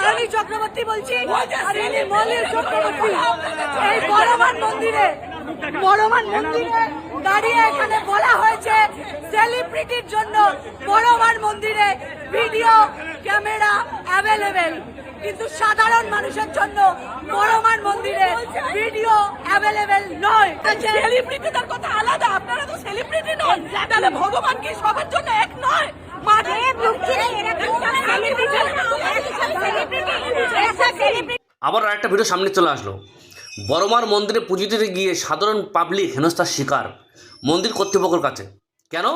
রানী চক্রবর্তী বলছি, রানী মল্লিক চক্রবর্তী এই বড়মান মন্দিরে দাঁড়িয়ে এখানে বলা হয়েছে সেলিব্রিটির জন্য বড়মান মন্দিরে ভিডিও ক্যামেরা অ্যাভেলেবেল, কিন্তু সাধারণ মানুষের জন্য বড়মান মন্দিরে ভিডিও অ্যাভেলেবেল নয়। সেলিব্রিটিদের কথা আলাদা, আপনারা তো সেলিব্রিটি নন, তাহলে ভগবান কি সবার জন্য এক নয়? আবার আরেকটা ভিডিও সামনে চলে আসলো। বড়মার মন্দিরে পুজো দিতে গিয়ে সাধারণ পাবলিক হেনস্থার শিকার মন্দির কর্তৃপক্ষের কাছে। কেন?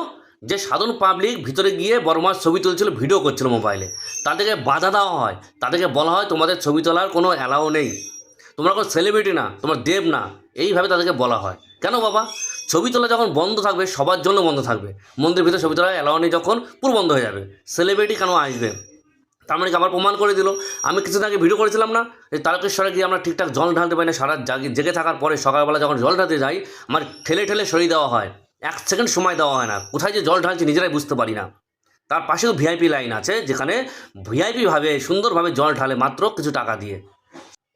যে সাধারণ পাবলিক ভিতরে গিয়ে বড়মার ছবি তুলছিল, ভিডিও করছিল মোবাইলে, তাদেরকে বাধা দেওয়া হয়, তাদেরকে বলা হয় তোমাদের ছবি তোলার কোনো অ্যালাও নেই, তোমরা কোনো সেলিব্রিটি না, তোমার দেব না, এইভাবে তাদেরকে বলা হয়। কেন বাবা? ছবি তোলা যখন বন্ধ থাকবে সবার জন্য বন্ধ থাকবে, মন্দিরের ভিতরে ছবি তোলা অ্যালাও নেই যখন পুরো বন্ধ হয়ে যাবে, সেলিব্রিটি কেন আসবে? তার মানে কি আবার প্রমাণ করে দিল। আমি কিছুদিন আগে ভিডিও করেছিলাম না, এই তারকেশ্বরে গিয়ে আমরা ঠিকঠাক জল ঢালতে পারি না, সারা জেগে থাকার পরে সকালবেলা যখন জল ঢালতে যাই আমার ঠেলে ঠেলে সরিয়ে দেওয়া হয়, 1 সেকেন্ড সময় দেওয়া হয় না, কোথায় যে জল ঢালছি নিজেরাই বুঝতে পারি না। তার পাশেও ভিআইপি লাইন আছে, যেখানে ভিআইপিভাবে সুন্দরভাবে জল ঢালে মাত্র কিছু টাকা দিয়ে।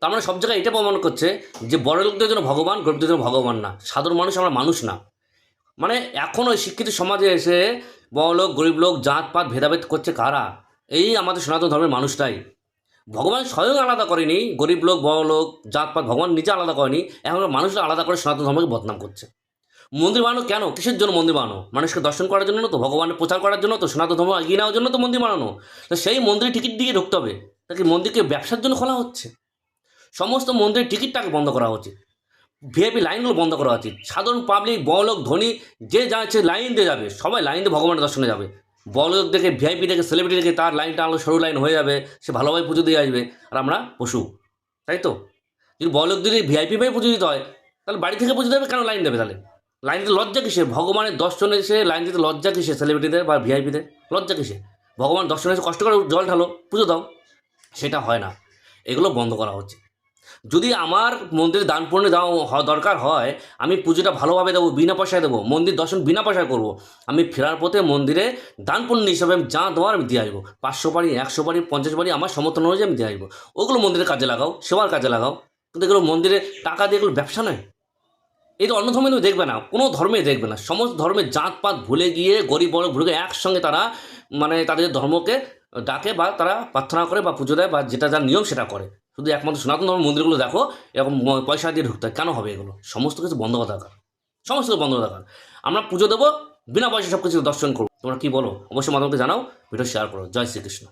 তার মানে সব জায়গায় এটা প্রমাণ করছে যে বড় লোকদের জন্য ভগবান, গরিবদের জন্য ভগবান না, সাধারণ মানুষ আমরা মানুষ না। মানে এখন ওই শিক্ষিত সমাজে এসে বড় লোক গরিব লোক জাতপাত ভেদাভেদ করছে কারা? এই আমাদের সনাতন ধর্মের মানুষটাই। ভগবান স্বয়ং আলাদা করেনি গরিব লোক বড় লোক জাতপাত, ভগবান নিজে আলাদা করেনি, এখন মানুষরা আলাদা করে সনাতন ধর্মকে বদনাম করছে। মন্দির বানানো কেন? কিসের জন্য মন্দির বানানো? মানুষকে দর্শন করার জন্য তো, ভগবানের প্রচার করার জন্য তো, সনাতন ধর্ম এগিয়ে নেওয়ার জন্য তো মন্দির বানানো। তো সেই মন্দিরে টিকিট দিয়ে ঢুকতে হবে, তাকে মন্দিরকে ব্যবসার জন্য খোলা হচ্ছে? সমস্ত মন্দিরের টিকিটটাকে বন্ধ করা উচিত, ভিআইপি লাইনগুলো বন্ধ করা উচিত। সাধারণ পাবলিক বড়লোক ধনী যে যাচ্ছে লাইন দিয়ে যাবে, সবাই লাইন দিয়ে ভগবানের দর্শনে যাবে। বড়লোক দেখে ভিআইপি দেখে সেলিব্রিটি দেখে তার লাইনটা আলো সরু লাইন হয়ে যাবে, সে ভালোভাবে পুজো দিয়ে আসবে, আর আমরা পশু, তাই তো? যদি বড়লোক যদি ভিআইপি ভাবে পুজো দিতে হয় তাহলে বাড়ি থেকে পুজো দেবে, কেন লাইন দেবে? তাহলে লাইন দিতে লজ্জা কিসে? ভগবানের দর্শনে এসে লাইন দিতে লজ্জা কিসে? সেলিব্রিটিদের বা ভিআইপিদের লজ্জা কিসে? ভগবান দর্শনে এসে কষ্ট করে জল ঢালো, পুজো দাও, সেটা হয় না। এগুলো বন্ধ করা হচ্ছে। যদি আমার মন্দিরে দান পুণ্য দেওয়া দরকার হয়, আমি পুজোটা ভালোভাবে দেবো, বিনা পয়সায় দেবো, মন্দির দর্শন বিনা পয়সায় করবো। আমি ফেরার পথে মন্দিরে দান পুণ্য হিসাবে আমি যা দেওয়ার আমি দিয়ে আসবো, 500 বাড়ি 100 বাড়ি 50 বাড়ি আমার সমর্থন অনুযায়ী আমি দিয়ে আসবো। ওগুলো মন্দিরের কাজে লাগাও, সেবার কাজে লাগাও, কিন্তু এগুলো মন্দিরে টাকা দিয়ে এগুলো ব্যবসা নয়। এই তো অন্য ধর্মে তুমি দেখবে না, কোনো ধর্মে দেখবে না, সমস্ত ধর্মের জাতপাত ভুলে গিয়ে গরিব বড় ভুলে গিয়ে একসঙ্গে তারা মানে তাদের ধর্মকে ডাকে বা তারা প্রার্থনা করে বা পুজো দেয় বা যেটা যার নিয়ম সেটা করে। শুধু একমাত্র সনাতন ধর্মের মন্দিরগুলো দেখো এরকম পয়সা দিয়ে ঢুকতে হয়, কেন হবে এগুলো? সমস্ত কিছু বন্ধ করা দরকার, সমস্ত কিছু বন্ধ করা দরকার। আমরা পুজো দেবো, বিনা পয়সা সব কিছু দর্শন করবো। তোমরা কী বলো? অবশ্যই মাধ্যমকে জানাও, ভিডিও শেয়ার করো। জয় শ্রীকৃষ্ণ।